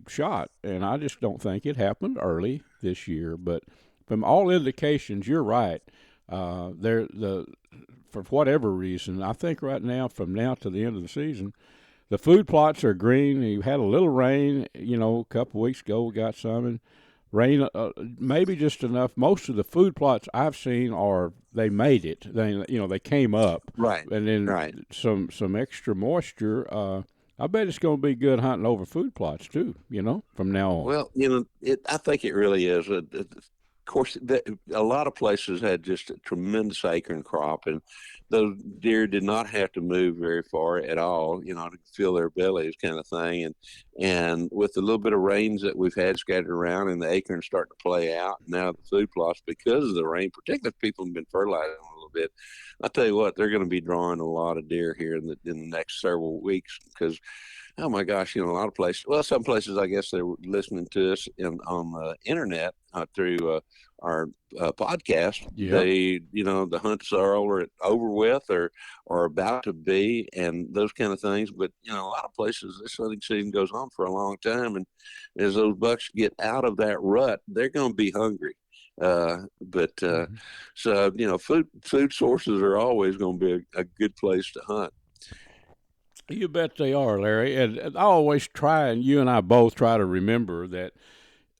shot, and I just don't think it happened early this year. But from all indications, you're right. There, the for whatever reason, I think right now, from now to the end of the season, the food plots are green. You had a little rain, a couple weeks ago. We got some and rain, maybe just enough. Most of the food plots I've seen are they made it. They came up, Right, and then right. some extra moisture. I bet it's going to be good hunting over food plots too. From now on. Well, I think it really is. Of course, a lot of places had just a tremendous acorn crop, and those deer did not have to move very far at all, to fill their bellies, kind of thing. And with the little bit of rains that we've had scattered around, and the acorns starting to play out, now the food plots because of the rain, particularly if people have been fertilizing a little bit. I tell you what, they're going to be drawing a lot of deer here in the next several weeks because oh my gosh, a lot of places. Well, some places, I guess they're listening to us on the internet through our podcast. Yep. The hunts are over with or about to be, and those kind of things. But a lot of places, this hunting season goes on for a long time, and as those bucks get out of that rut, they're going to be hungry. But Mm-hmm. so food sources are always going to be a good place to hunt. You bet they are, Larry. And I always try, and you and I both try to remember that,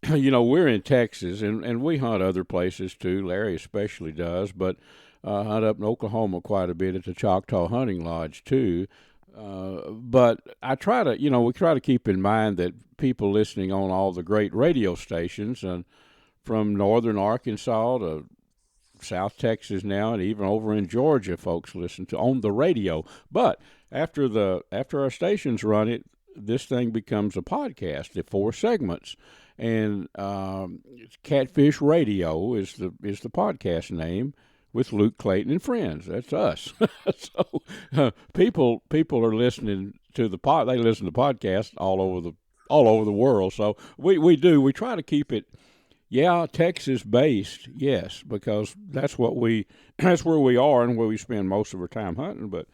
we're in Texas and we hunt other places too. Larry especially does, but hunt up in Oklahoma quite a bit at the Choctaw Hunting Lodge too. But I try to, we try to keep in mind that people listening on all the great radio stations and from northern Arkansas to South Texas now, and even over in Georgia, folks listen to on the radio. But after our stations run it, this thing becomes a podcast. The four segments, and Catfish Radio is the podcast name with Luke Clayton and Friends. That's us. So people are listening to the pod. They listen to podcasts all over the world. So we try to keep it, yeah, Texas based, yes, because that's where we are and where we spend most of our time hunting. But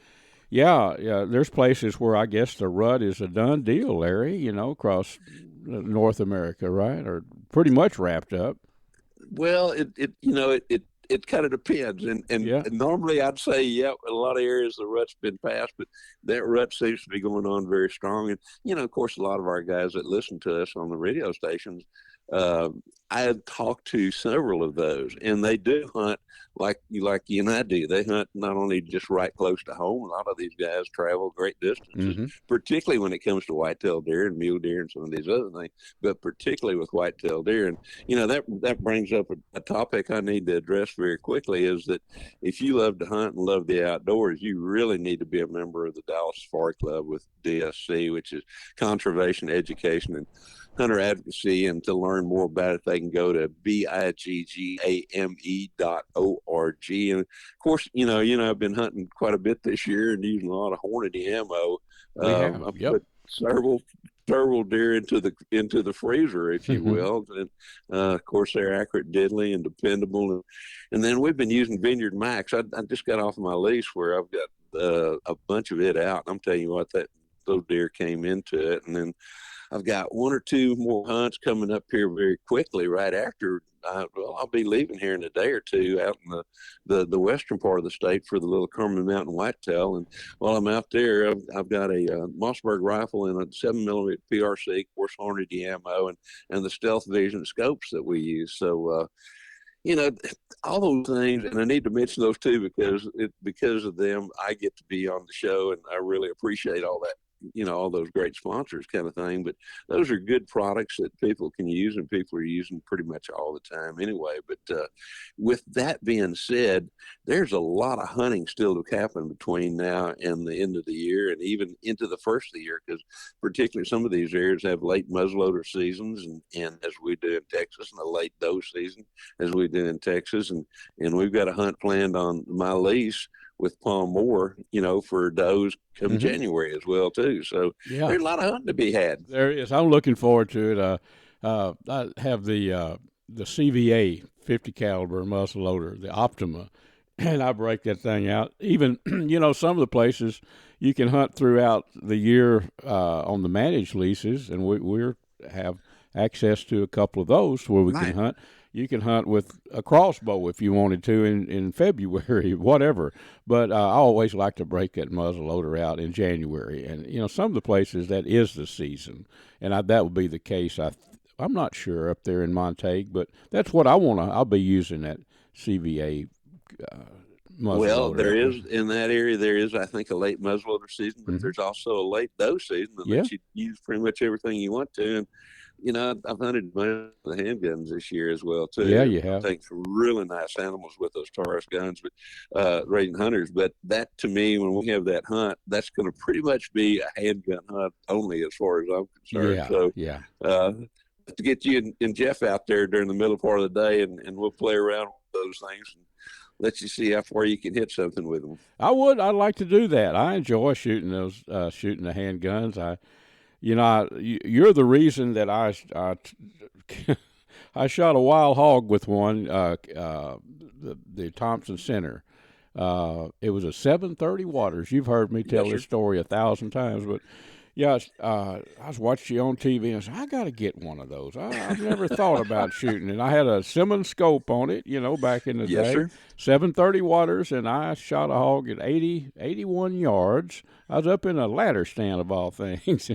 yeah, there's places where I guess the rut is a done deal, Larry. Across North America, right, or pretty much wrapped up. Well, it kind of depends, and Yeah. normally I'd say, yeah, a lot of areas the rut's been passed, but that rut seems to be going on very strong. And of course, a lot of our guys that listen to us on the radio stations, uh, I had talked to several of those, and they do hunt like you and I do. They hunt not only just right close to home. A lot of these guys travel great distances, Mm-hmm. particularly when it comes to whitetail deer and mule deer and some of these other things, but particularly with whitetail deer. And that brings up a topic I need to address very quickly is that if you love to hunt and love the outdoors, you really need to be a member of the Dallas Safari Club with DSC, which is Conservation Education and Hunter Advocacy. And to learn more about it, they can go to biggame.org. And of course, I've been hunting quite a bit this year and using a lot of Hornady ammo. We have. I've Yep. put several deer into the freezer, if you Mm-hmm. will. And of course, they're accurate, deadly, and dependable. And then we've been using Vineyard Max. I just got off of my lease where I've got a bunch of it out. I'm telling you what, that those deer came into it, and then I've got one or two more hunts coming up here very quickly right after. I'll be leaving here in a day or two out in the western part of the state for the Little Kerman Mountain Whitetail. And while I'm out there, I've got a Mossberg rifle and a 7mm PRC, of course, Hornady ammo, and the Stealth Vision scopes that we use. So, you know, all those things, and I need to mention those too because of them, I get to be on the show, and I really appreciate all that. All those great sponsors, kind of thing. But those are good products that people can use, and people are using pretty much all the time anyway. But with that being said, there's a lot of hunting still to happen between now and the end of the year, and even into the first of the year, because particularly some of these areas have late muzzleloader seasons, and as we do in Texas, and a late doe season as we do in Texas, and we've got a hunt planned on my lease with Palm Moore, for does come Mm-hmm. January as well too. So Yeah. there's a lot of hunting to be had. There is. I'm looking forward to it. I have the CVA 50 caliber muzzle loader, the Optima, and I break that thing out. Even some of the places you can hunt throughout the year on the managed leases, and we're have access to a couple of those where we can hunt. You can hunt with a crossbow if you wanted to in February, whatever. But I always like to break that muzzleloader out in January. And, some of the places that is the season. And that would be the case, I'm not sure up there in Montague, but that's what I'll be using that CVA muzzleloader. Well, there is, in that area, there is, I think, a late muzzleloader season, but there's also a late doe season that lets you use pretty much everything you want to. And, I've hunted the handguns this year as well, too. Yeah, you have. I've taken some really nice animals with those Taurus guns, but raising hunters. But that, to me, when we have that hunt, that's going to pretty much be a handgun hunt only as far as I'm concerned. To get you and Jeff out there during the middle part of the day, and we'll play around with those things and let you see how far you can hit something with them. I'd like to do that. I enjoy shooting shooting the handguns. You're the reason that I shot a wild hog with one, the Thompson Center. It was a 730 Waters. You've heard me tell this story 1,000 times, but I was watching you on TV and I said, I got to get one of those. I've never thought about shooting. And I had a Simmons scope on it, back in the day. Sir. 730 Waters, and I shot a hog at 81 yards. I was up in a ladder stand of all things.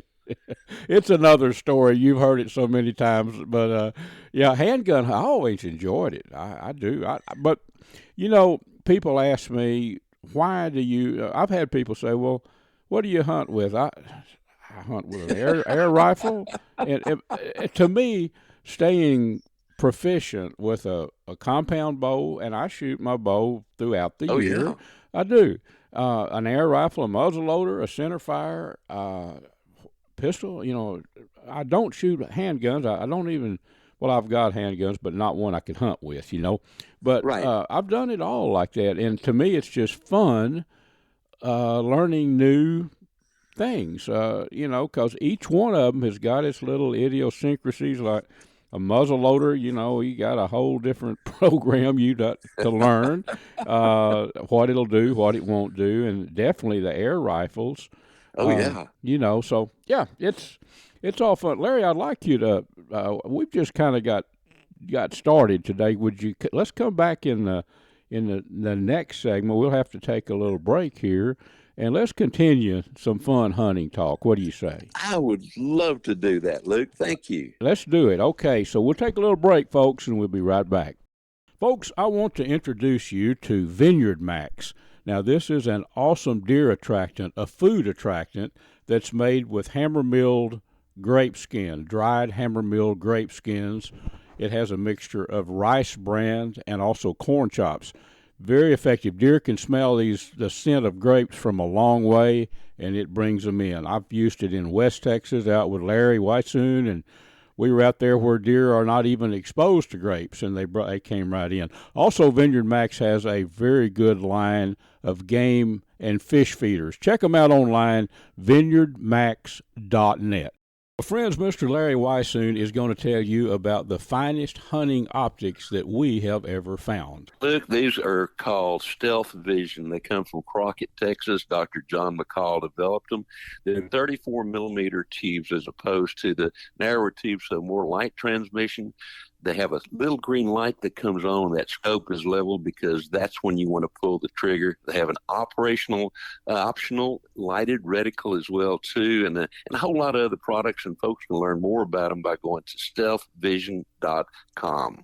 It's another story. You've heard it so many times. But, handgun, I always enjoyed it. I do. But, people ask me, why do you I've had people say, well, what do you hunt with? I hunt with an air rifle. And to me, staying proficient with a compound bow, and I shoot my bow throughout the year. Yeah. I do. An air rifle, a muzzleloader, a centerfire, pistol. I don't shoot handguns. I don't even. Well, I've got handguns, but not one I can hunt with. But right. I've done it all like that, and to me, it's just fun. Learning new things, because each one of them has got its little idiosyncrasies. Like a muzzleloader, you got a whole different program you got to learn what it'll do, what it won't do, and definitely the air rifles. So it's all fun. Larry, I'd like you to. We've just kind of got started today. Let's come back in the next segment. We'll have to take a little break here, and let's continue some fun hunting talk. What do you say? I would love to do that, Luke. Thank you. Let's do it. Okay, so we'll take a little break, folks, and we'll be right back. Folks, I want to introduce you to Vineyard Max. Now, this is an awesome deer attractant, a food attractant that's made with hammer-milled grape skin, dried hammer-milled grape skins. It has a mixture of rice bran and also corn chops. Very effective. Deer can smell the scent of grapes from a long way, and it brings them in. I've used it in West Texas out with Larry Weishuhn, and we were out there where deer are not even exposed to grapes, and they came right in. Also, Vineyard Max has a very good line of game and fish feeders. Check them out online, vineyardmax.net. Well, friends, Mr. Larry Weishuhn is going to tell you about the finest hunting optics that we have ever found. Look, these are called Stealth Vision. They come from Crockett, Texas. Dr. John McCall developed them. They're 34 millimeter tubes as opposed to the narrower tubes, so more light transmission. They have a little green light that comes on. That scope is leveled because that's when you want to pull the trigger. They have an optional lighted reticle as well, too, and a whole lot of other products. And folks can learn more about them by going to stealthvision.com.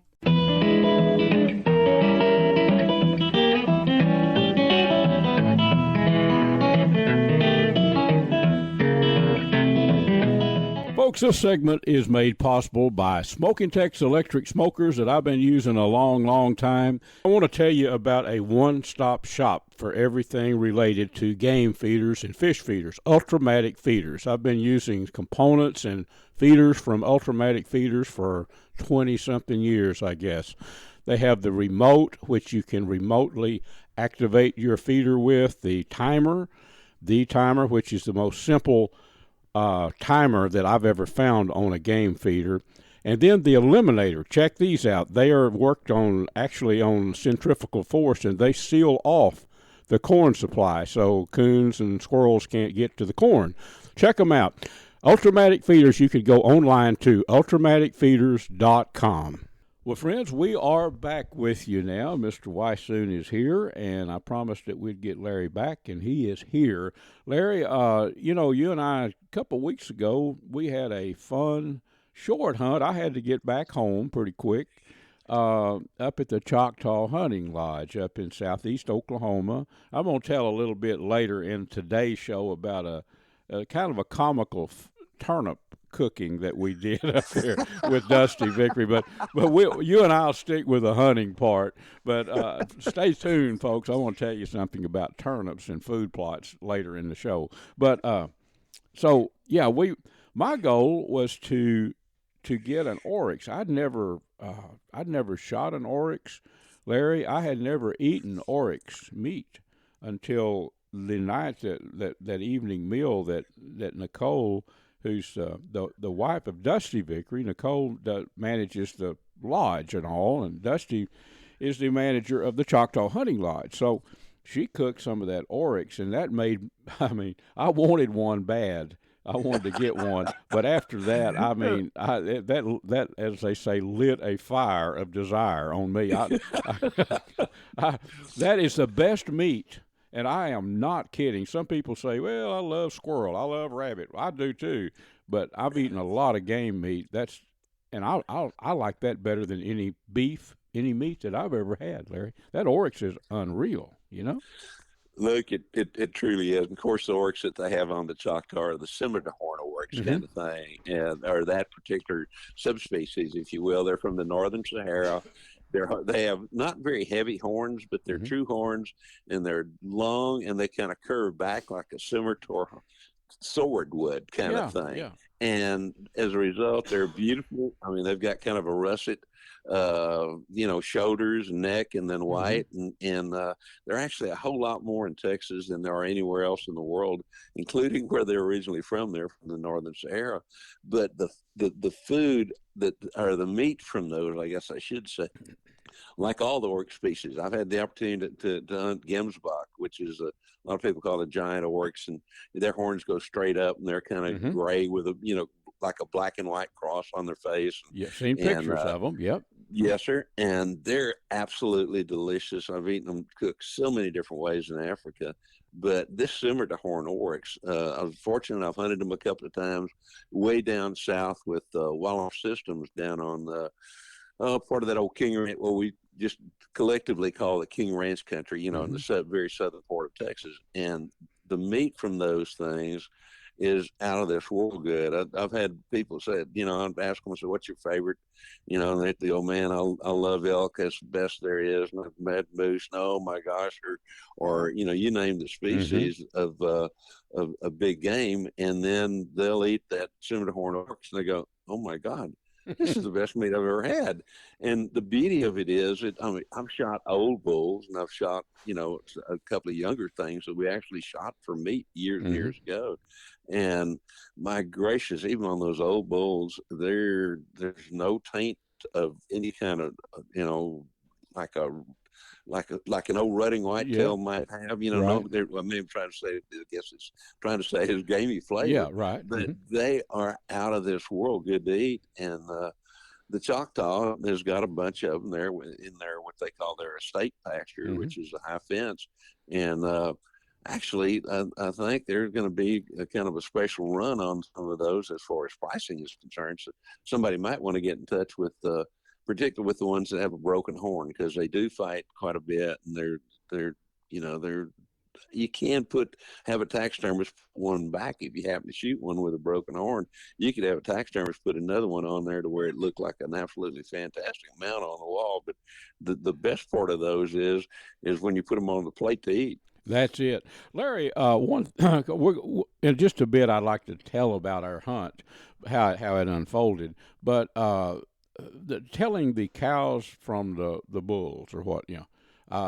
Folks, this segment is made possible by Smoking Tex electric smokers that I've been using a long, long time. I want to tell you about a one-stop shop for everything related to game feeders and fish feeders, Ultramatic feeders. I've been using components and feeders from Ultramatic feeders for 20-something years, I guess. They have the remote, which you can remotely activate your feeder with, the timer, which is the most simple timer that I've ever found on a game feeder, and then the eliminator. Check these out. They are worked on centrifugal force, and they seal off the corn supply so coons and squirrels can't get to the corn. Check them out. Ultramatic Feeders, you could go online to ultramaticfeeders.com. Well, friends, we are back with you now. Mr. Weishuhn is here, and I promised that we'd get Larry back, and he is here. Larry, you and I, a couple of weeks ago, we had a fun short hunt. I had to get back home pretty quick up at the Choctaw Hunting Lodge up in southeast Oklahoma. I'm going to tell a little bit later in today's show about a kind of a comical turnip cooking that we did up there with Dusty Vickery, but you and I'll stick with the hunting part. But stay tuned, folks. I want to tell you something about turnips and food plots later in the show. But so yeah, my goal was to get an oryx. I'd never shot an oryx, Larry. I had never eaten oryx meat until the night that evening meal that Nicole, who's the wife of Dusty Vickery. Nicole manages the lodge and all, and Dusty is the manager of the Choctaw Hunting Lodge. So she cooked some of that oryx, and that made, I wanted one bad. I wanted to get one, but after that, that as they say, lit a fire of desire on me. That is the best meat. And I am not kidding. Some people say, well, I love squirrel. I love rabbit. I do too. But I've eaten a lot of game meat. I like that better than any meat that I've ever had, Larry. That oryx is unreal, Look, it truly is. And of course, the oryx that they have on the Choctaw are the scimitar oryx kind of thing, or that particular subspecies, if you will. They're from the northern Sahara. They have not very heavy horns, but they're true horns, and they're long, and they kind of curve back like a scimitar sword would kind of thing. Yeah. And as a result, they're beautiful. They've got kind of a russet, shoulders and neck, and then white, and they're actually a whole lot more in Texas than there are anywhere else in the world, including where they're originally from. They're from the northern Sahara, but the food or the meat from those, I guess I should say, like all the oryx species, I've had the opportunity to hunt Gemsbok, which is a lot of people call it a giant oryx, and their horns go straight up, and they're kind of gray with like a black and white cross on their face. Yeah, seen pictures of them. Yep. Yes, sir. And they're absolutely delicious. I've eaten them cooked so many different ways in Africa. But this scimitar oryx, I was fortunate. I've hunted them a couple of times way down south with Wildlife Systems down on part of that old King Ranch, what we just collectively call the King Ranch country, in the very southern part of Texas. And the meat from those things is out of this world good. I've had people say, I'd ask them, I said, what's your favorite? And they go, man, I love elk. That's the best there is. And I've met moose. Oh my gosh. Or, you name the species of a big game. And then they'll eat that scimitar oryx and they go, oh my God, this is the best meat I've ever had. And the beauty of it is, I've shot old bulls, and I've shot, a couple of younger things that we actually shot for meat years and years ago. And my gracious, even on those old bulls, there's no taint of any kind of, like an old rutting whitetail might have, right. No, I'm trying to say, I guess it's trying to say his gamey flavor. Yeah, right. But they are out of this world, good to eat. And the Choctaw has got a bunch of them there in their what they call their estate pasture, which is a high fence. And actually, I think there's going to be a kind of a special run on some of those as far as pricing is concerned. So somebody might want to get in touch with particularly with the ones that have a broken horn, because they do fight quite a bit, and they're you can have a taxidermist put one back if you happen to shoot one with a broken horn. You could have a taxidermist put another one on there to where it looked like an absolutely fantastic mount on the wall. But the best part of those is when you put them on the plate to eat. That's it, Larry. In just a bit, I'd like to tell about our hunt, how it unfolded, but. Telling the cows from the bulls or what,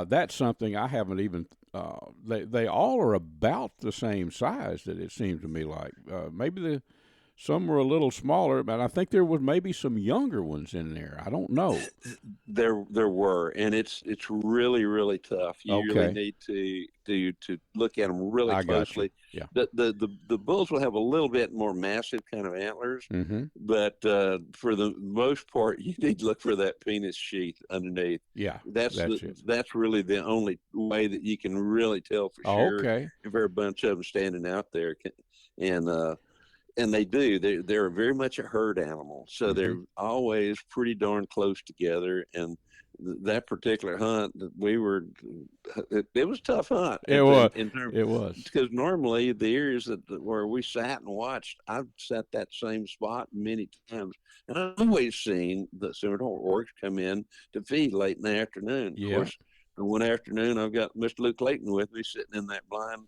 that's something I haven't even. They all are about the same size that it seems to me like. Maybe some were a little smaller, but I think there was maybe some younger ones in there. I don't know. There were, and it's really really tough. You really Okay, need to look at them really I got you. closely. Yeah. The bulls will have a little bit more massive kind of antlers, Mm-hmm. but for the most part, you need to look for that penis sheath underneath. Yeah, that's it. That's really the only way that you can really tell for Oh, sure okay. if there are a bunch of them standing out there. And and they do. They're very much a herd animal, so Mm-hmm. they're always pretty darn close together. And that particular hunt that we were, it was a tough hunt It was. in terms, It was. because normally the areas where we sat and watched, I've sat that same spot many times, and I've always seen the Seminole oryx come in to feed late in the afternoon. Of Yeah. course, one afternoon I've got Mr. Luke Clayton with me sitting in that blind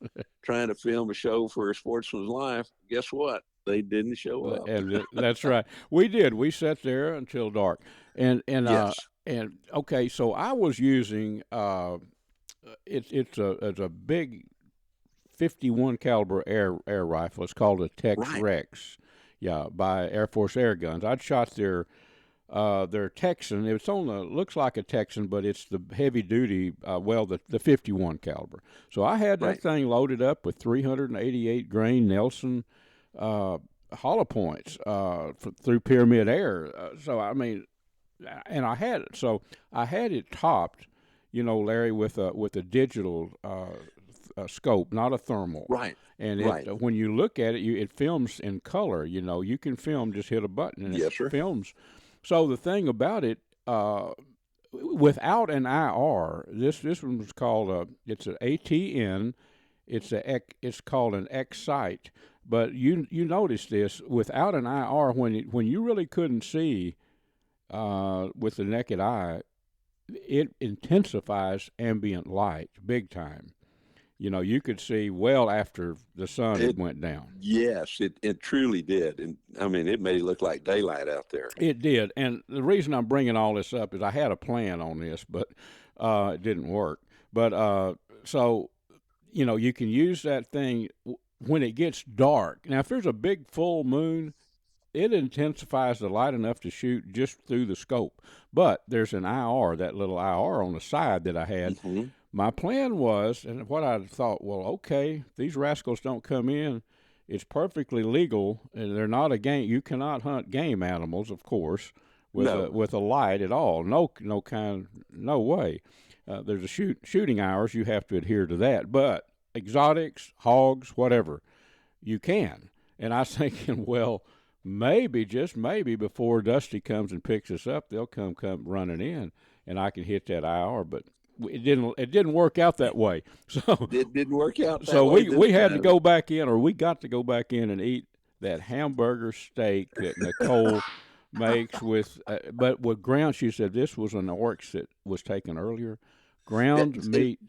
trying to film a show for a Sportsman's Life. Guess what? They didn't show up. And that's right. We did. We sat there until dark, and and uh Yes. and okay. So I was using it's a big 51 caliber air rifle. It's called a Tex Right. Rex. Yeah, by Air Force Air Guns. I'd shot their Texan. It's on the looks like a Texan, but it's the heavy duty. The 51 caliber. So I had that Right. thing loaded up with 388 grain Nelson uh, hollow points through Pyramid Air. So I mean, and I had it. So I had it topped, Larry, with a digital scope, not a thermal. Right. And Right. when you look at it, it films in color. You can film, just hit a button and it Yes, sir. films. So the thing about it, without an IR, this one was called it's an ATN. It's called an Excite. But you notice this without an IR, when you really couldn't see with the naked eye, it intensifies ambient light big time. You could see well after the sun had It went down. yes, it truly did, and I mean it made it look like daylight out there. It did, and the reason I'm bringing all this up is I had a plan on this, but it didn't work. But so you can use that thing when it gets dark. Now, if there's a big full moon, it intensifies the light enough to shoot just through the scope. But there's an IR, that little IR on the side that I had. Hmm. My plan was, and what I thought, well, okay, these rascals don't come in. It's perfectly legal, and they're not a game. You cannot hunt game animals, of course, No. with a light at all. No way. There's a shooting hours. You have to adhere to that. But exotics, hogs, whatever, you can. And I was thinking, well, maybe, just maybe, before Dusty comes and picks us up, they'll come running in, and I can hit that IR. But it didn't work out that way. So It didn't work out that so way we this had to time. go back in, or we got to go back in and eat that hamburger steak that Nicole makes but with ground. She said this was an oryx that was taken earlier. Ground meat.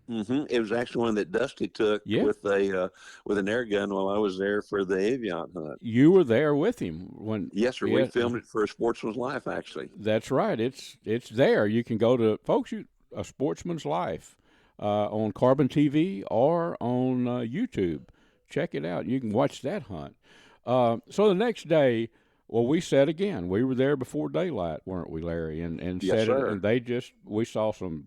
It was actually one that Dusty took Yeah, with an air gun while I was there for the avian hunt. you were there with him when. Yes, sir. We Yeah, filmed it for a Sportsman's Life, actually. that's right. It's there. You can go to folks. A Sportsman's Life on Carbon TV or on YouTube. Check it out. You can watch that hunt. So the next day, well, we set again. We were there before daylight, weren't we, Larry? And Yes, set it. sir. And we saw some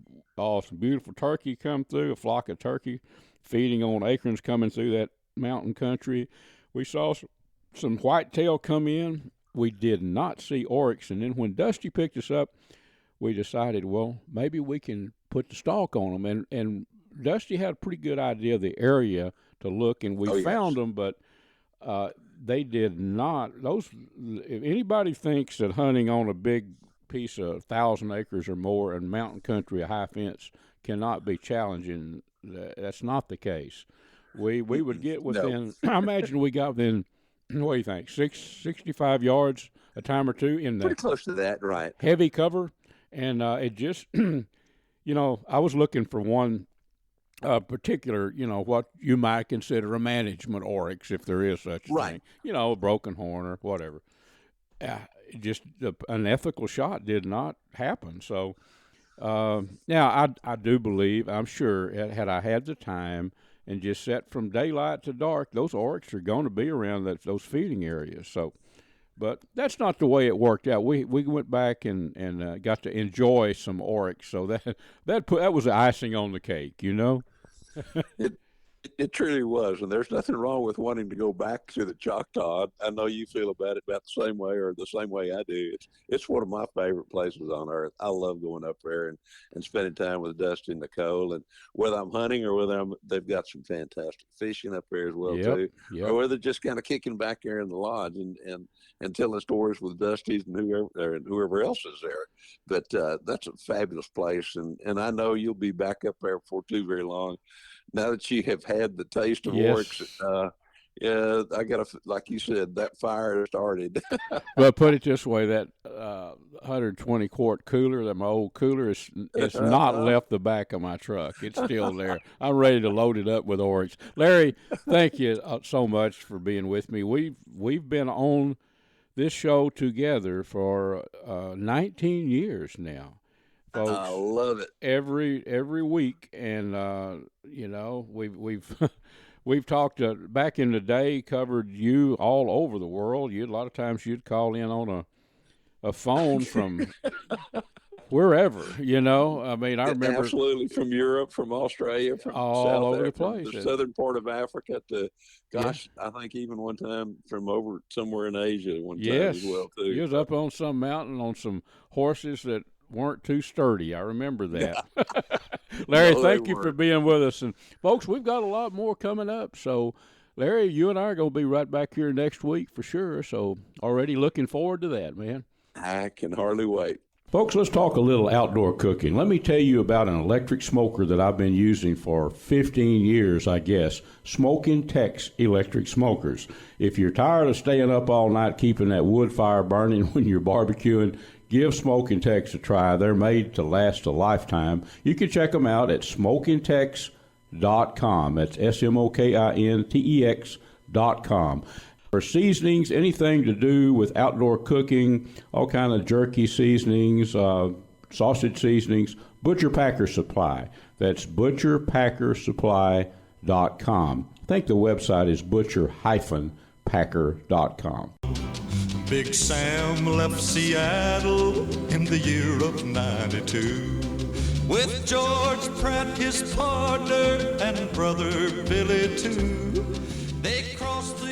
beautiful turkey come through, a flock of turkey feeding on acorns coming through that mountain country. We saw some whitetail come in. We did not see oryx. And then when Dusty picked us up, we decided, well, maybe we can put the stalk on them. And Dusty had a pretty good idea of the area to look, and we Oh, yes. found them, but they did not. If anybody thinks that hunting on a big piece of 1,000 acres or more in mountain country, a high fence, cannot be challenging, that's not the case. We would get No. within, I imagine we got within, what do you think, 65 yards a time or two in Pretty the close to that, right? heavy cover. And it just, I was looking for one particular, what you might consider a management oryx, if there is such a Right. thing, a broken horn or whatever. Just an ethical shot did not happen. So now I do believe, I'm sure, had I had the time and just set from daylight to dark, those oryx are going to be around those feeding areas. So, but that's not the way it worked out. We went back and got to enjoy some oryx. So that was the icing on the cake, you know. It it truly was, and there's nothing wrong with wanting to go back to the Choctaw. I know you feel about it about the same way, or the same way I do. It's one of my favorite places on earth. I love going up there and spending time with Dusty and Nicole, and whether I'm hunting or they've got some fantastic fishing up there as well too, Yep. or whether just kind of kicking back there in the lodge and telling stories with Dusty's and whoever else is there. But that's a fabulous place, and I know you'll be back up there before too very long. Now that you have had the taste of oryx, yeah, I got to, like you said, that fire started. But put it this way, that 120 quart cooler, that my old cooler, it's not left the back of my truck. It's still there. I'm ready to load it up with oryx. Larry, thank you so much for being with me. We've been on this show together for 19 years now. Folks, I love it. Every week, and we've we've talked back in the day, covered you all over the world. A lot of times you'd call in on a phone from wherever. I mean, I remember Absolutely, from Europe, from Australia, from all South over the Africa, place, the southern part of Africa to, gosh, I think even one time from over somewhere in Asia one time as well too. You was up on some mountain on some horses that weren't too sturdy. I remember that. Larry, thank you for being with us. And folks, we've got a lot more coming up. So, Larry, you and I are going to be right back here next week for sure. So, already looking forward to that, man. I can hardly wait. Folks, let's talk a little outdoor cooking. Let me tell you about an electric smoker that I've been using for 15 years, I guess. Smoking Tex electric smokers. If you're tired of staying up all night keeping that wood fire burning when you're barbecuing, give Smoking Tex a try. They're made to last a lifetime. You can check them out at smokingtex.com. That's SMOKINTEX.com. For seasonings, anything to do with outdoor cooking, all kind of jerky seasonings, sausage seasonings, Butcher Packer Supply. That's butcherpackersupply.com. I think the website is butcher-packer.com. Big Sam left Seattle in the year of 92 with George Pratt, his partner, and brother Billy too.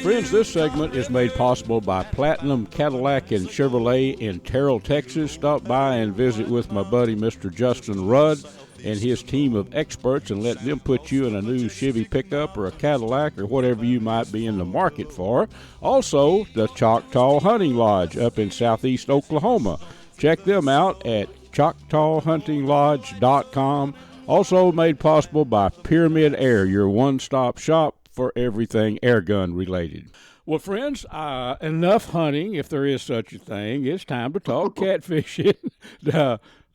Friends, this segment is made possible by Platinum Cadillac and Chevrolet in Terrell, Texas. Stop by and visit with my buddy Mr. Justin Rudd and his team of experts and let them put you in a new Chevy pickup or a Cadillac or whatever you might be in the market for. Also, the Choctaw Hunting Lodge up in southeast Oklahoma. Check them out at ChoctawHuntingLodge.com. Also made possible by Pyramid Air, your one-stop shop for everything airgun related. Well, friends, enough hunting, if there is such a thing. It's time to talk catfishing.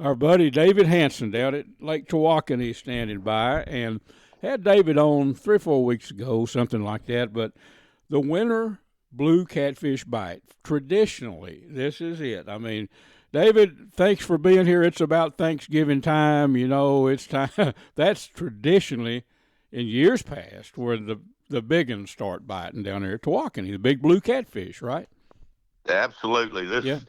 Our buddy David Hanson down at Lake Tawakoni is standing by, and had David on 3 or 4 weeks ago, something like that. But the winter blue catfish bite, traditionally, this is it. I mean, David, thanks for being here. It's about Thanksgiving time. It's time. That's traditionally in years past where the big ones start biting down there at Tawakoni, the big blue catfish, right? Absolutely. This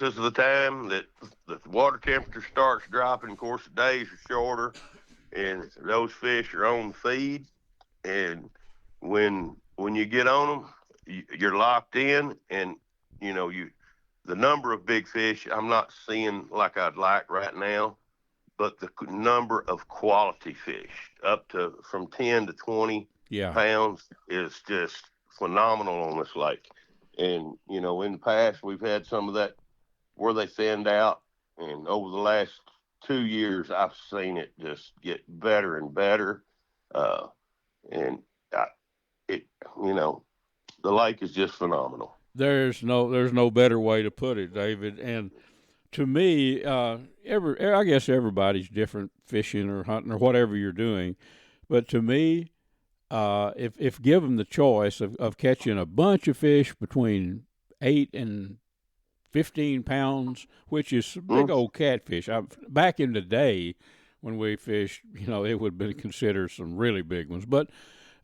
is the time that the water temperature starts dropping. Of course, the days are shorter, and those fish are on feed. And when you get on them, you're locked in, and the number of big fish I'm not seeing like I'd like right now. But the number of quality fish, up to from 10 to 20 pounds, is just phenomenal on this lake. And, in the past, we've had some of that where they thinned out. And over the last 2 years, I've seen it just get better and better. The lake is just phenomenal. There's no better way to put it, David. And to me, I guess everybody's different fishing or hunting or whatever you're doing. But to me, if given the choice of catching a bunch of fish between 8 and 15 pounds, which is big old catfish. Back in the day when we fished, it would have been considered some really big ones. But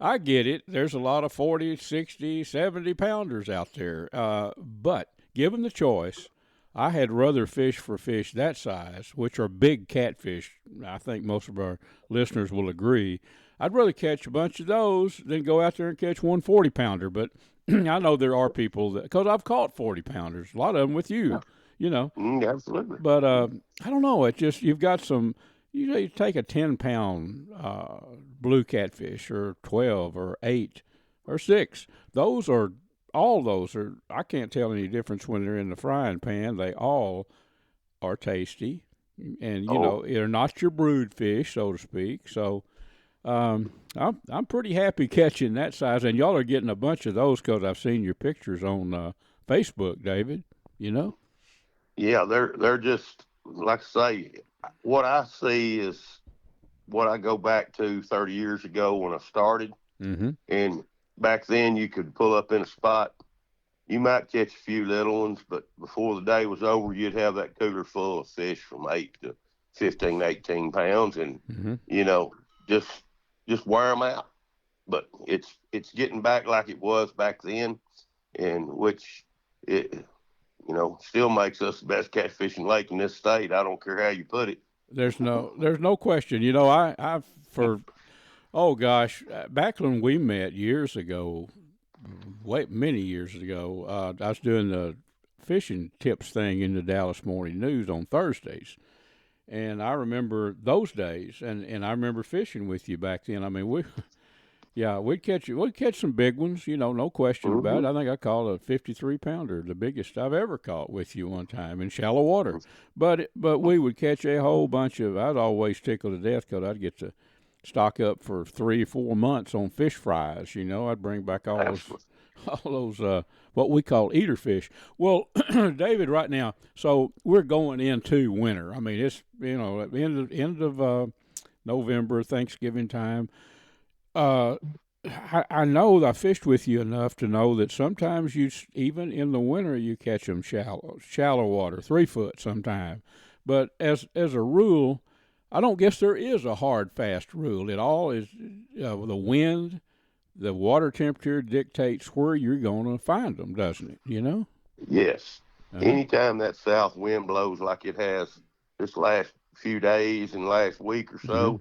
I get it. There's a lot of 40, 60, 70 pounders out there. But given the choice, I had rather fish for fish that size, which are big catfish. I think most of our listeners will agree. I'd rather catch a bunch of those than go out there and catch 140-pounder. But I know there are people that, because I've caught 40-pounders, a lot of them with you, Absolutely. But I don't know. It just, you've got some, you take a 10-pound blue catfish or 12 or 8 or 6. All those are, I can't tell any difference when they're in the frying pan. They all are tasty. And, they're not your brood fish, so to speak. So I'm pretty happy catching that size. And y'all are getting a bunch of those because I've seen your pictures on Facebook, David, Yeah, they're just, like I say, what I see is what I go back to 30 years ago when I started. Mm-hmm. And back then you could pull up in a spot. You might catch a few little ones, but before the day was over, you'd have that cooler full of fish from 8 to 15, 18 pounds and, just wear them out. But it's getting back like it was back then, and which it, still makes us the best catfishing lake in this state. I don't care how you put it. There's no question. Back when we met years ago, many years ago, I was doing the fishing tips thing in the Dallas Morning News on Thursdays. And I remember those days, and I remember fishing with you back then. I mean, we'd catch some big ones, no question about it. I think I caught a 53-pounder, the biggest I've ever caught with you one time in shallow water. But we would catch a whole bunch of, I'd always tickle to death because I'd get to stock up for 3 or 4 months on fish fries. I'd bring back all those what we call eater fish. Well, David, right now, so we're going into winter. I mean, it's at the end of November, Thanksgiving time. I know I fished with you enough to know that sometimes even in the winter you catch them shallow water, 3 foot sometime. But as a rule, I don't guess there is a hard, fast rule. It all is the wind, the water temperature dictates where you're going to find them, doesn't it? Yes. Uh-huh. Anytime that south wind blows like it has this last few days and last week or so,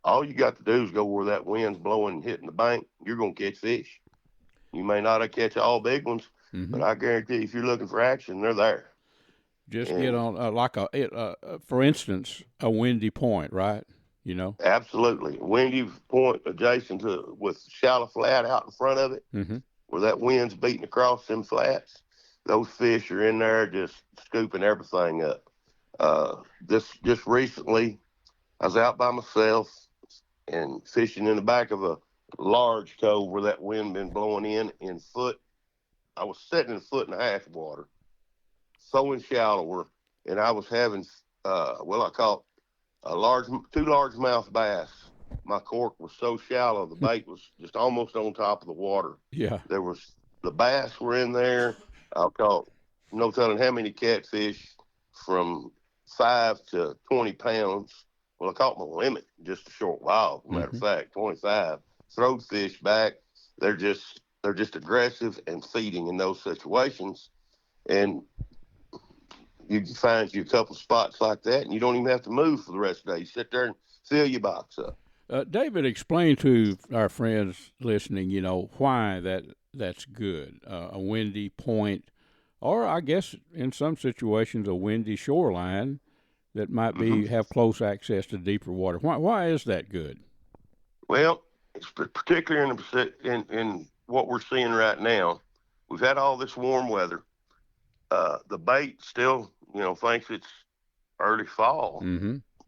all you got to do is go where that wind's blowing and hitting the bank. You're going to catch fish. You may not catch all big ones, but I guarantee if you're looking for action, they're there. Just get on for instance, a windy point, right? Absolutely. A windy point adjacent to with shallow flat out in front of it, where that wind's beating across them flats. Those fish are in there just scooping everything up. Just recently, I was out by myself and fishing in the back of a large cove where that wind been blowing in foot. I was sitting in 1.5 foot water, so in shallower, and I was having, I caught 2 largemouth bass. My cork was so shallow, the bait was just almost on top of the water. Yeah. The bass were in there. I caught no telling how many catfish from 5 to 20 pounds. Well, I caught my limit just a short while. Matter of fact, 25. Throwed fish back. They're just aggressive and feeding in those situations. And you find you a couple spots like that, and you don't even have to move for the rest of the day. You sit there and fill your box up. David, explain to our friends listening, why that's good. A windy point, or I guess in some situations a windy shoreline that might have close access to deeper water. Why is that good? Well, it's particularly in what we're seeing right now. We've had all this warm weather. The bait still, thinks it's early fall.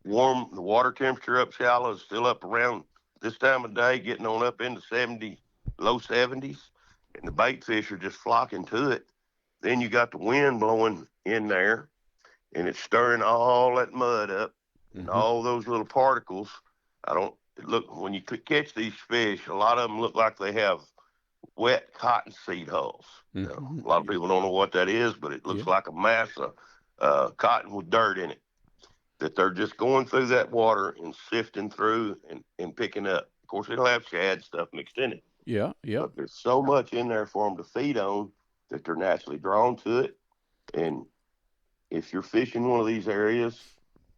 Warm, the water temperature up shallow is still up around this time of day, getting on up into 70, low 70s, and the bait fish are just flocking to it. Then you got the wind blowing in there, and it's stirring all that mud up and all those little particles. When you catch these fish, a lot of them look like they have wet cottonseed hulls. A lot of people don't know what that is, but it looks like a mass of cotton with dirt in it. that they're just going through that water and sifting through and picking up. Of course, it'll have shad stuff mixed in it. Yeah, yeah. But there's so much in there for them to feed on that they're naturally drawn to it. And if you're fishing one of these areas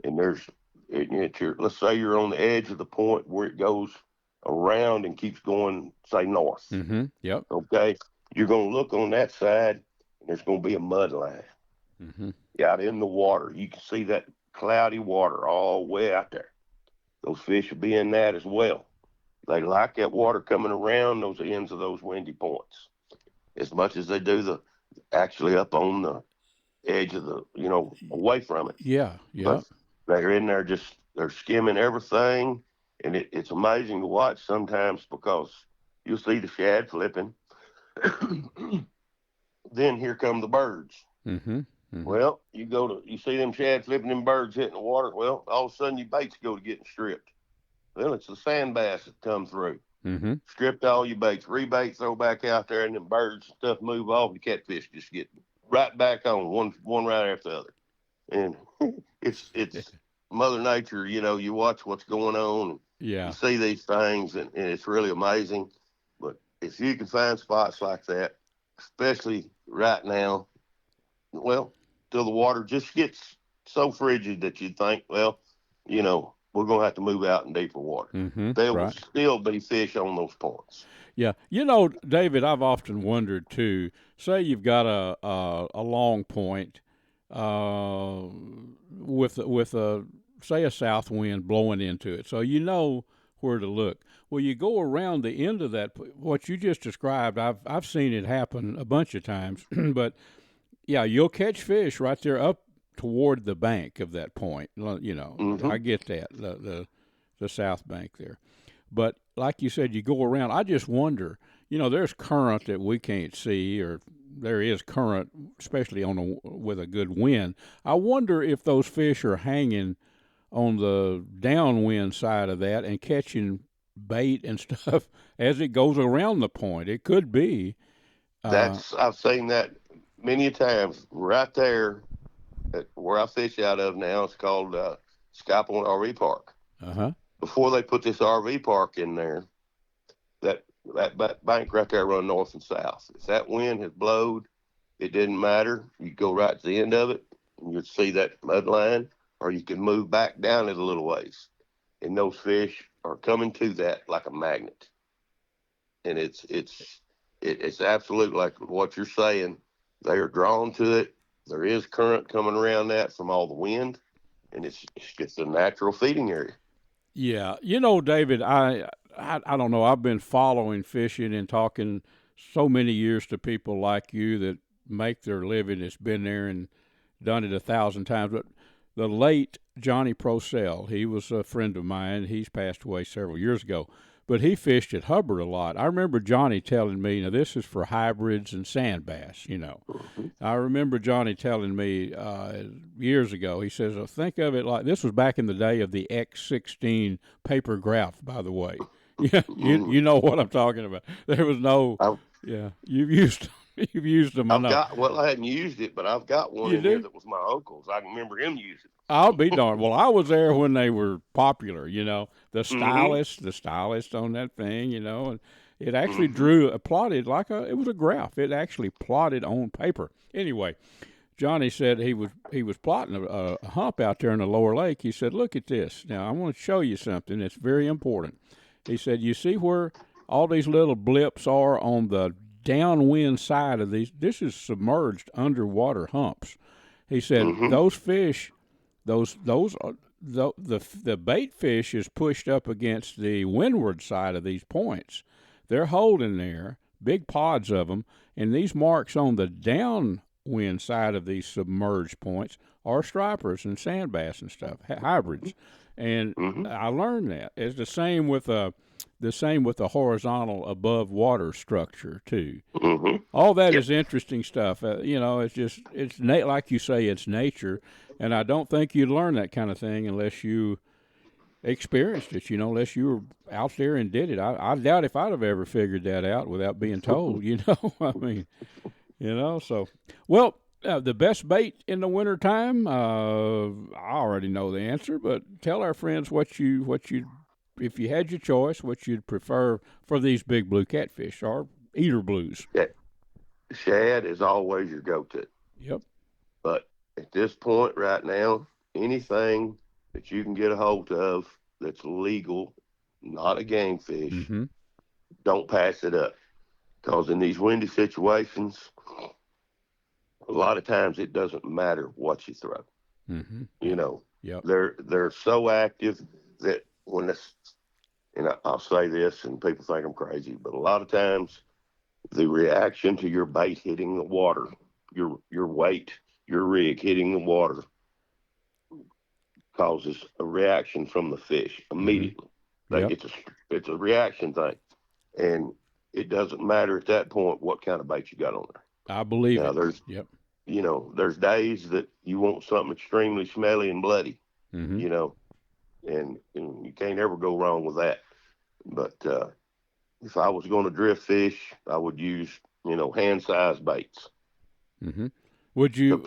and let's say you're on the edge of the point where it goes around and keeps going, say, north. Mm-hmm. Yep. Okay. You're going to look on that side and there's going to be a mud line. Mm-hmm. Out in the water. You can see that cloudy water all the way out there. Those fish will be in that as well. They like that water coming around those ends of those windy points as much as they do actually up on the edge of away from it. Yeah, yeah. But they're in there they're skimming everything, and it's amazing to watch sometimes because you'll see the shad flipping. Then here come the birds. Mm-hmm. Mm-hmm. Well, you see them shad flipping, them birds hitting the water. Well, all of a sudden your baits go to getting stripped. Well, it's the sand bass that come through. Mm-hmm. Stripped all your baits, rebait, throw back out there, and then birds and stuff move off. The catfish just get right back on one right after the other. And it's Mother Nature. You watch what's going on. And yeah. You see these things, and it's really amazing. But if you can find spots like that, especially right now, well, till the water just gets so frigid that you think, well, we're going to have to move out in deeper water. Mm-hmm. There will still be fish on those points. Yeah. David, I've often wondered, too, say you've got a long point with say, a south wind blowing into it. So you know where to look. Well, you go around the end of that, what you just described, I've seen it happen a bunch of times, but, yeah, you'll catch fish right there up toward the bank of that point. Mm-hmm. I get that, the south bank there. But like you said, you go around. I just wonder, there's current that we can't see, or there is current, especially with a good wind. I wonder if those fish are hanging on the downwind side of that and catching bait and stuff as it goes around the point. It could be. I've seen that many times right there where I fish out of now. It's called Sky Point RV Park. Uh-huh. Before they put this RV park in there, that bank right there run north and south. If that wind has blowed, it didn't matter. You go right to the end of it, and you'd see that mud line, or you can move back down it a little ways. And those fish are coming to that like a magnet. And it's absolute like what you're saying. They are drawn to it. There is current coming around that from all the wind, and it's just a natural feeding area. Yeah. David, I don't know. I've been following fishing and talking so many years to people like you that make their living. It's been there and done it 1,000 times. But the late Johnny Prosell, he was a friend of mine. He's passed away several years ago. But he fished at Hubbard a lot. I remember Johnny telling me, now this is for hybrids and sand bass, Mm-hmm. I remember Johnny telling me years ago, he says, think of it like, this was back in the day of the X16 paper graph, by the way. Yeah, you know what I'm talking about. There was no, you've used them. I hadn't used it, but I've got one here that was my uncle's. I can remember him using it. I'll be darned. Well, I was there when they were popular, the Mm-hmm. stylist on that thing, and it actually drew plotted it was a graph. It actually plotted on paper. Anyway, Johnny said he was plotting a hump out there in the lower lake. He said, look at this. Now, I want to show you something that's very important. He said, you see where all these little blips are on the downwind side of these? This is submerged underwater humps. He said, those fish, the bait fish is pushed up against the windward side of these points. They're holding there, big pods of them, and these marks on the downwind side of these submerged points are stripers and sand bass and stuff, hybrids. And I learned that. It's the same with a horizontal above water structure too. Mm-hmm. All that is interesting stuff. It's like you say, it's nature, and I don't think you'd learn that kind of thing unless you experienced it. Unless you were out there and did it. I doubt if I'd have ever figured that out without being told. I mean, So well. The best bait in the wintertime, I already know the answer, but tell our friends what you if you had your choice, what you'd prefer for these big blue catfish or eater blues. Yeah, shad is always your go-to. Yep. But at this point right now, anything that you can get a hold of that's legal, not a game fish, Mm-hmm. don't pass it up. Because in these windy situations, a lot of times it doesn't matter what you throw. Mm-hmm. You know, Yep. they're so active that when this, and I'll say this, and people think I'm crazy, but a lot of times the reaction to your bait hitting the water, your weight, your rig hitting the water, causes a reaction from the fish immediately. Yep. It's a reaction thing, and it doesn't matter at that point what kind of bait you got on there. I believe Now, it. Yep. You know, there's days that you want something extremely smelly and bloody, Mm-hmm. you know, and you can't ever go wrong with that. But if I was going to drift fish, I would use, hand-sized baits. Mm-hmm. Would you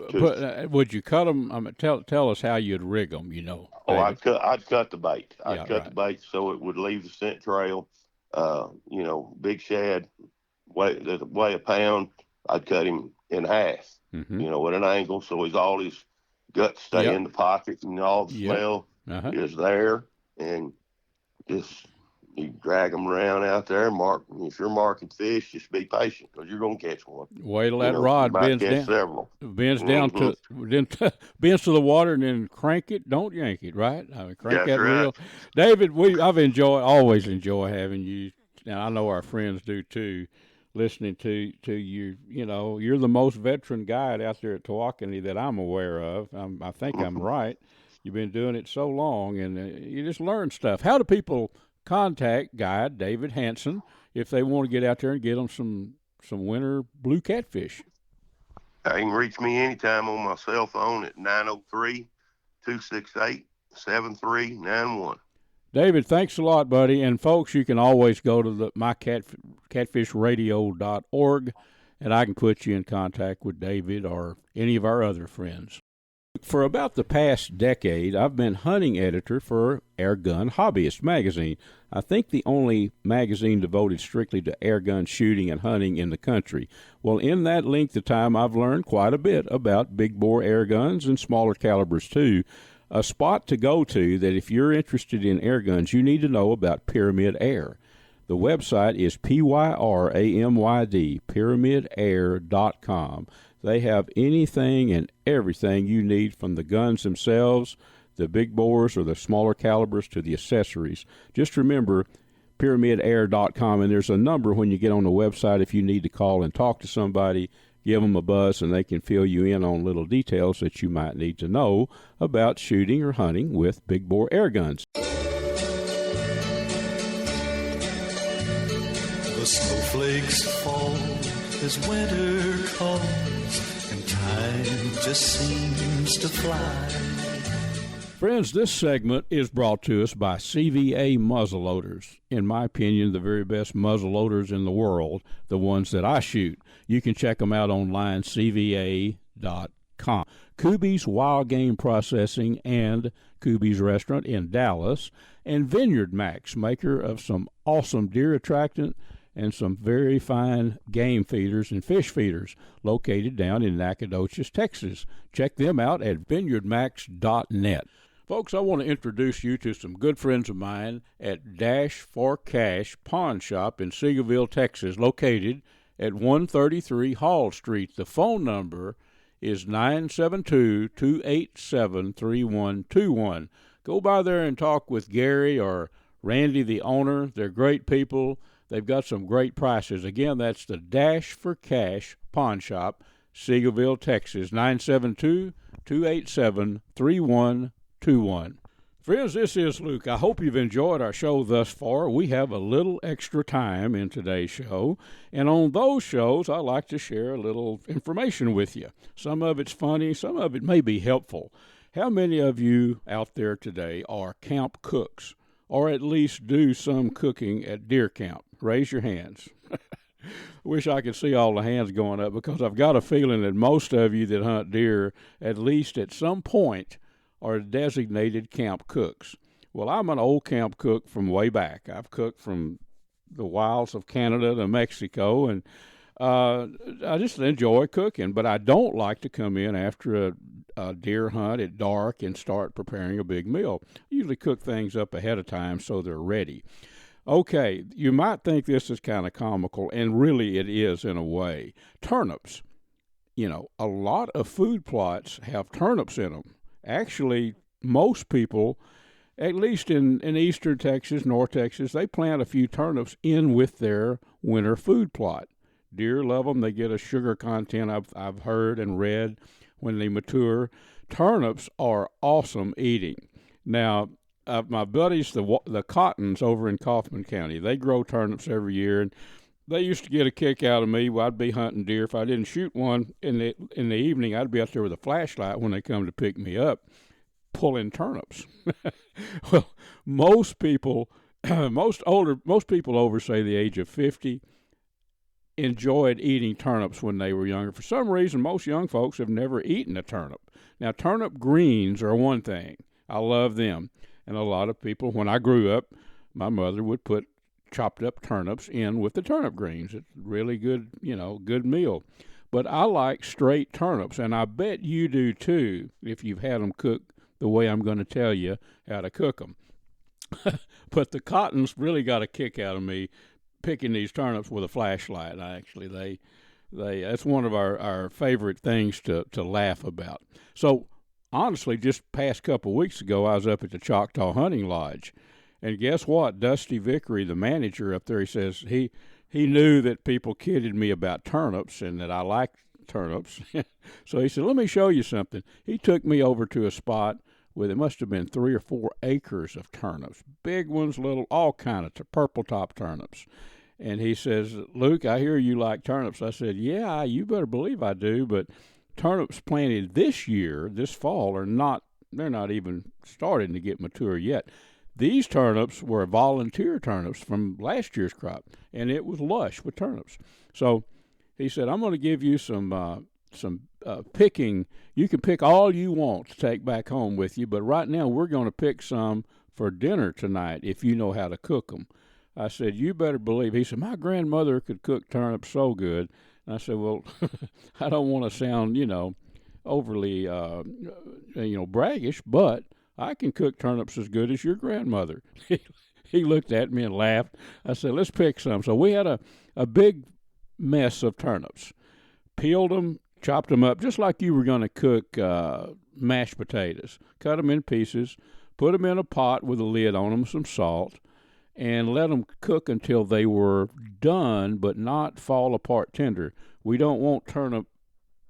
cut them? Tell us how you'd rig them. Oh, David. I'd cut the bait. Yeah, I'd cut the bait so it would leave the scent trail. Big shad, weigh a pound. I'd cut him in half. Mm-hmm. At an angle, so all his guts stay in the pocket, and all the smell is there, and just you drag them around out there and mark. If you're marking fish, just be patient because you're gonna catch one. Wait till that rod bends down. Several. Bends down to bends to the water, and then crank it. Don't yank it, right? I mean, crank that reel. David, I've always enjoy having you, and I know our friends do too. Listening to you, you're the most veteran guide out there at Tawakoni that I'm aware of. I think I'm right. You've been doing it so long, and you just learn stuff. How do people contact guide David Hanson if they want to get out there and get them some winter blue catfish? You can reach me anytime on my cell phone at 903-268-7391. David, thanks a lot, buddy. And folks, you can always go to the catfishradio.org, and I can put you in contact with David or any of our other friends. For about the past decade, I've been hunting editor for Airgun Hobbyist magazine. I think the only magazine devoted strictly to airgun shooting and hunting in the country. Well, in that length of time, I've learned quite a bit about big bore air guns and smaller calibers too. A spot to go to that if you're interested in air guns, you need to know about Pyramid Air. The website is PYRAMYD, pyramidair.com. They have anything and everything you need from the guns themselves, the big bores or the smaller calibers to the accessories. Just remember pyramidair.com, and there's a number when you get on the website if you need to call and talk to somebody. Give them a buzz, and they can fill you in on little details that you might need to know about shooting or hunting with big bore air guns. The snowflakes fall as winter comes, and time just seems to fly. Friends, this segment is brought to us by CVA muzzleloaders. In my opinion, the very best muzzleloaders in the world, the ones that I shoot. You can check them out online, cva.com. Kubi's Wild Game Processing and Kubi's Restaurant in Dallas, and Vineyard Max, maker of some awesome deer attractant and some very fine game feeders and fish feeders, located down in Nacogdoches, Texas. Check them out at vineyardmax.net. Folks, I want to introduce you to some good friends of mine at Dash for Cash Pawn Shop in Seagoville, Texas, located at 133 Hall Street. The phone number is 972-287-3121. Go by there and talk with Gary or Randy, the owner. They're great people. They've got some great prices. Again, that's the Dash for Cash Pawn Shop, Seagoville, Texas, 972-287-3121. Friends, this is Luke. I hope you've enjoyed our show thus far. We have a little extra time in today's show, and on those shows, I like to share a little information with you. Some of it's funny, some of it may be helpful. How many of you out there today are camp cooks, or at least do some cooking at deer camp? Raise your hands. Wish I could see all the hands going up, because I've got a feeling that most of you that hunt deer, at least at some point, are designated camp cooks. Well, I'm an old camp cook from way back. I've cooked from the wilds of Canada to Mexico, and I just enjoy cooking, but I don't like to come in after a deer hunt at dark and start preparing a big meal. I usually cook things up ahead of time so they're ready. Okay, you might think this is kind of comical, and really it is in a way. Turnips. A lot of food plots have turnips in them. Actually, most people, at least in eastern Texas, North Texas, they plant a few turnips in with their winter food plot. Deer love them. They get a sugar content, I've heard and read, when they mature. Turnips are awesome eating. Now, my buddies, the Cottons over in Kaufman County, they grow turnips every year, and they used to get a kick out of me. Well, I'd be hunting deer. If I didn't shoot one in the evening, I'd be out there with a flashlight when they come to pick me up, pulling turnips. Well, most people over, say, the age of 50 enjoyed eating turnips when they were younger. For some reason, most young folks have never eaten a turnip. Now, turnip greens are one thing. I love them. And a lot of people, when I grew up, my mother would put chopped up turnips in with the turnip greens. It's really good, good meal. But I like straight turnips, and I bet you do too, if you've had them cooked the way I'm going to tell you how to cook them. But the Cottons really got a kick out of me picking these turnips with a flashlight. They that's one of our favorite things to laugh about. So honestly, just past couple of weeks ago, I was up at the Choctaw Hunting Lodge, and guess what? Dusty Vickery, the manager up there, he says he knew that people kidded me about turnips and that I liked turnips. So he said, let me show you something. He took me over to a spot with, it must have been 3 or 4 acres of turnips, big ones, little, all kind of purple top turnips. And he says, Luke, I hear you like turnips. I said, yeah, you better believe I do, but turnips planted this year, this fall, they're not even starting to get mature yet. These turnips were volunteer turnips from last year's crop, and it was lush with turnips. So he said, I'm going to give you some picking. You can pick all you want to take back home with you, but right now we're going to pick some for dinner tonight if you know how to cook them. I said, you better believe. He said, my grandmother could cook turnips so good. And I said, well, I don't want to sound, overly, braggish, but I can cook turnips as good as your grandmother. He looked at me and laughed. I said, let's pick some. So we had a big mess of turnips. Peeled them, chopped them up, just like you were going to cook mashed potatoes. Cut them in pieces, put them in a pot with a lid on them, some salt, and let them cook until they were done but not fall apart tender. We don't want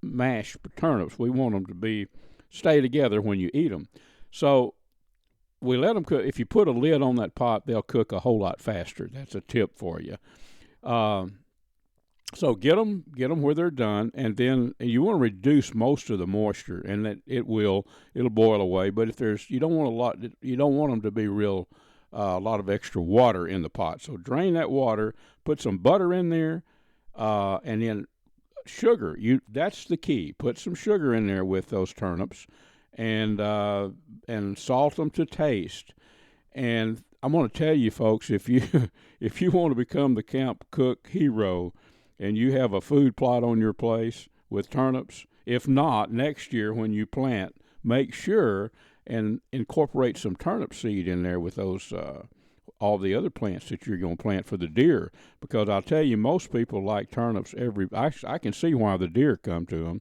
mashed turnips. We want them to stay together when you eat them. So we let them cook. If you put a lid on that pot, they'll cook a whole lot faster. That's a tip for you. So get them where they're done, and then you want to reduce most of the moisture, and that it'll boil away. But if you don't want them to be real. A lot of extra water in the pot. So drain that water, put some butter in there, and then sugar. That's the key. Put some sugar in there with those turnips, and salt them to taste. And I'm going to tell you, folks, if you want to become the camp cook hero, and you have a food plot on your place with turnips, if not, next year when you plant, make sure and incorporate some turnip seed in there with those all the other plants that you're going to plant for the deer. Because I'll tell you, most people like turnips. I can see why the deer come to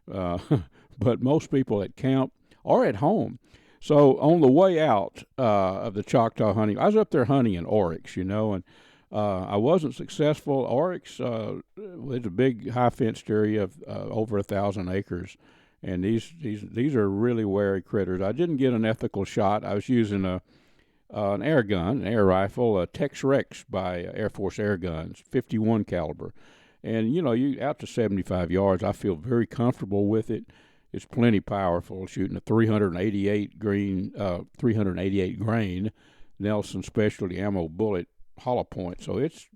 them, but most people at camp or at home. So on the way out of the Choctaw hunting, I was up there hunting in Oryx, and I wasn't successful. Oryx is a big high fenced area of over 1,000 acres. And these are really wary critters. I didn't get an ethical shot. I was using an air gun, an air rifle, a Tex Rex by Air Force Air Guns, 51 caliber. And, you out to 75 yards, I feel very comfortable with it. It's plenty powerful, shooting a 388 grain Nelson Specialty Ammo bullet hollow point. So it's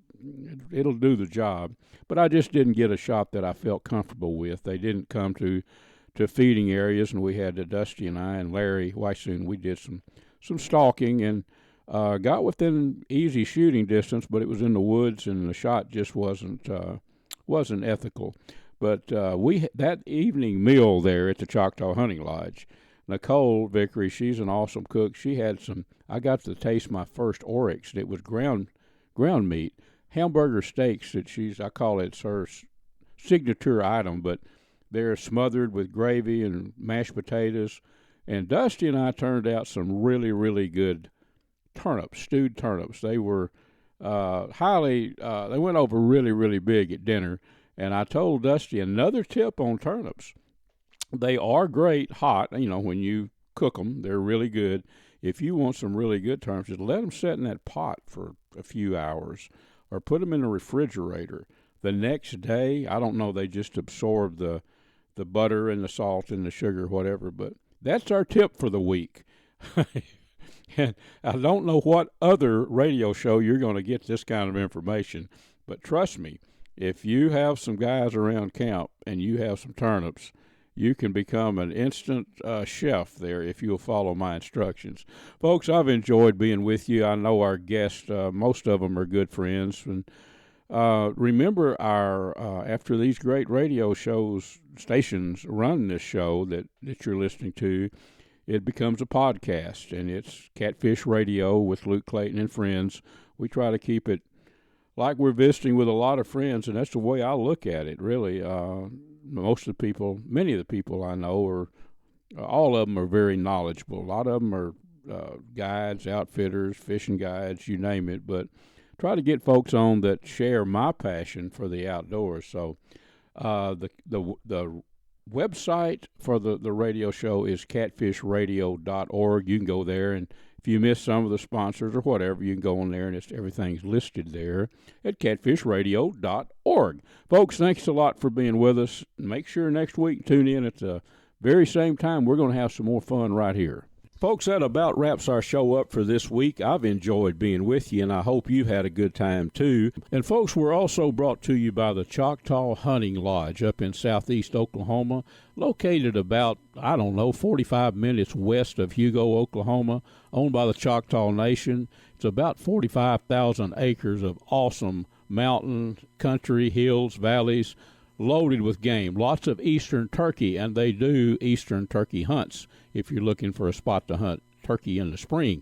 it'll do the job. But I just didn't get a shot that I felt comfortable with. They didn't come to feeding areas, and we had Dusty and I and Larry Weishuhn. We did some stalking and got within easy shooting distance, but it was in the woods, and the shot just wasn't ethical. But that evening meal there at the Choctaw Hunting Lodge, Nicole Vickery, she's an awesome cook. She had I got to taste my first oryx. It was ground meat, hamburger steaks that I call it her signature item, but they're smothered with gravy and mashed potatoes. And Dusty and I turned out some really, really good stewed turnips. They were they went over really, really big at dinner. And I told Dusty another tip on turnips. They are great hot. When you cook them, they're really good. If you want some really good turnips, just let them sit in that pot for a few hours or put them in the refrigerator. The next day, I don't know, they just absorb the butter and the salt and the sugar, whatever. But that's our tip for the week. And I don't know what other radio show you're going to get this kind of information. But trust me, if you have some guys around camp and you have some turnips, you can become an instant chef there if you'll follow my instructions. Folks, I've enjoyed being with you. I know our guests, most of them are good friends. And remember, after these great radio stations run this show that you're listening to, it becomes a podcast, and it's Catfish Radio with Luke Clayton and Friends. We try to keep it like we're visiting with a lot of friends, and that's the way I look at it, really. Many of the people I know all of them are very knowledgeable. A lot of them are guides, outfitters, fishing guides, you name it, but try to get folks on that share my passion for the outdoors. So the website for the radio show is catfishradio.org. You can go there, and if you miss some of the sponsors or whatever, you can go on there, and everything's listed there at catfishradio.org. Folks, thanks a lot for being with us. Make sure next week tune in at the very same time. We're going to have some more fun right here. Folks, that about wraps our show up for this week. I've enjoyed being with you, and I hope you had a good time, too. And, folks, we're also brought to you by the Choctaw Hunting Lodge up in southeast Oklahoma, located about, 45 minutes west of Hugo, Oklahoma, owned by the Choctaw Nation. It's about 45,000 acres of awesome mountain, country, hills, valleys, loaded with game. Lots of eastern turkey, and they do eastern turkey hunts if you're looking for a spot to hunt turkey in the spring.